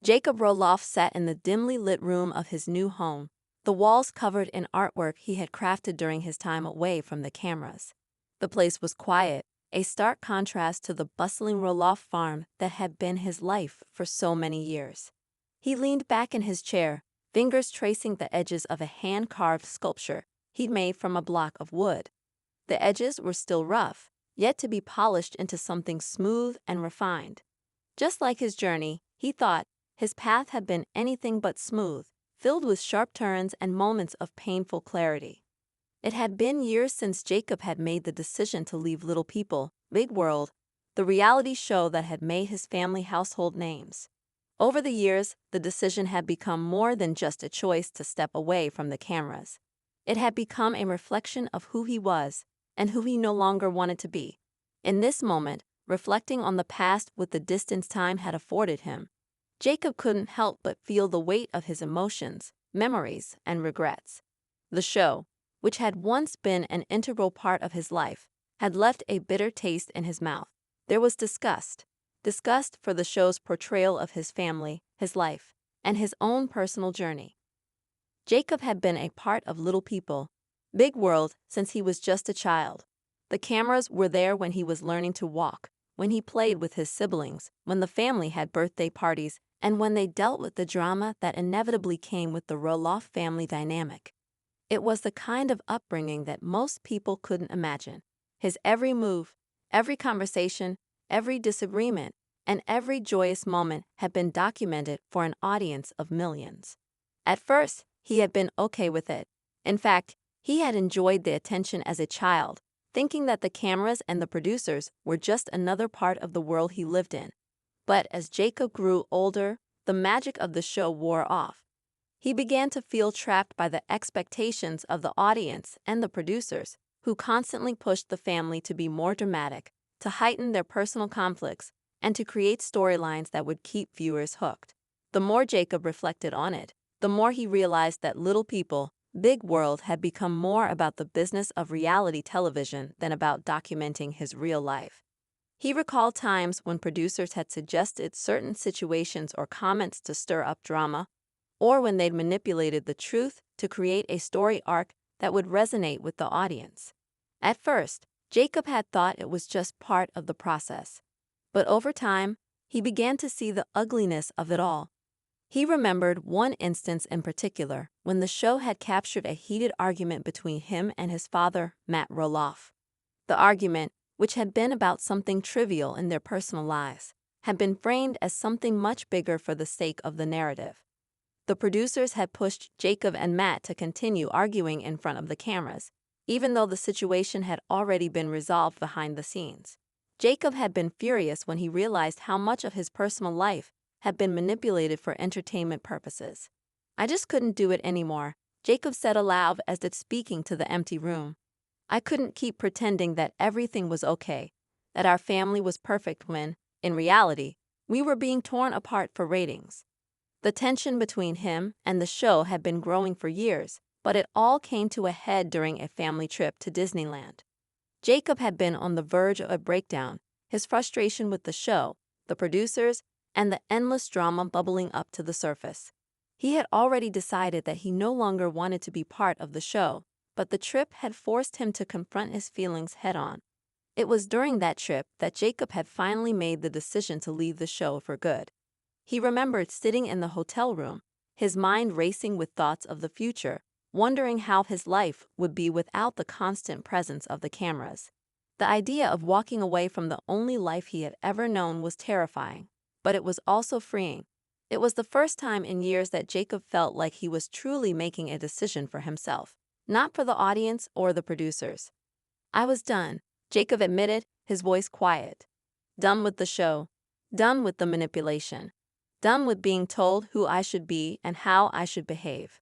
Jacob Roloff sat in the dimly lit room of his new home, the walls covered in artwork he had crafted during his time away from the cameras. The place was quiet, a stark contrast to the bustling Roloff farm that had been his life for so many years. He leaned back in his chair, fingers tracing the edges of a hand-carved sculpture he'd made from a block of wood. The edges were still rough, yet to be polished into something smooth and refined. Just like his journey, he thought, his path had been anything but smooth, filled with sharp turns and moments of painful clarity. It had been years since Jacob had made the decision to leave Little People, Big World, the reality show that had made his family household names. Over the years, the decision had become more than just a choice to step away from the cameras. It had become a reflection of who he was and who he no longer wanted to be. In this moment, reflecting on the past with the distance time had afforded him, Jacob couldn't help but feel the weight of his emotions, memories, and regrets. The show, which had once been an integral part of his life, had left a bitter taste in his mouth. There was disgust. Disgust for the show's portrayal of his family, his life, and his own personal journey. Jacob had been a part of Little People, Big World since he was just a child. The cameras were there when he was learning to walk, when he played with his siblings, when the family had birthday parties, and when they dealt with the drama that inevitably came with the Roloff family dynamic. It was the kind of upbringing that most people couldn't imagine. His every move, every conversation, every disagreement, and every joyous moment had been documented for an audience of millions. At first, he had been okay with it. In fact, he had enjoyed the attention as a child, thinking that the cameras and the producers were just another part of the world he lived in. But as Jacob grew older, the magic of the show wore off. He began to feel trapped by the expectations of the audience and the producers, who constantly pushed the family to be more dramatic, to heighten their personal conflicts, and to create storylines that would keep viewers hooked. The more Jacob reflected on it, the more he realized that Little People, Big World had become more about the business of reality television than about documenting his real life. He recalled times when producers had suggested certain situations or comments to stir up drama, or when they'd manipulated the truth to create a story arc that would resonate with the audience. At first, Jacob had thought it was just part of the process. But over time, he began to see the ugliness of it all. He remembered one instance in particular when the show had captured a heated argument between him and his father, Matt Roloff. The argument, which had been about something trivial in their personal lives, had been framed as something much bigger for the sake of the narrative. The producers had pushed Jacob and Matt to continue arguing in front of the cameras, even though the situation had already been resolved behind the scenes. Jacob had been furious when he realized how much of his personal life had been manipulated for entertainment purposes. "I just couldn't do it anymore," Jacob said aloud as if speaking to the empty room. "I couldn't keep pretending that everything was okay, that our family was perfect when, in reality, we were being torn apart for ratings." The tension between him and the show had been growing for years, but it all came to a head during a family trip to Disneyland. Jacob had been on the verge of a breakdown, his frustration with the show, the producers, and the endless drama bubbling up to the surface. He had already decided that he no longer wanted to be part of the show, but the trip had forced him to confront his feelings head-on. It was during that trip that Jacob had finally made the decision to leave the show for good. He remembered sitting in the hotel room, his mind racing with thoughts of the future, wondering how his life would be without the constant presence of the cameras. The idea of walking away from the only life he had ever known was terrifying, but it was also freeing. It was the first time in years that Jacob felt like he was truly making a decision for himself, not for the audience or the producers. "I was done," Jacob admitted, his voice quiet. "Done with the show. Done with the manipulation. Done with being told who I should be and how I should behave."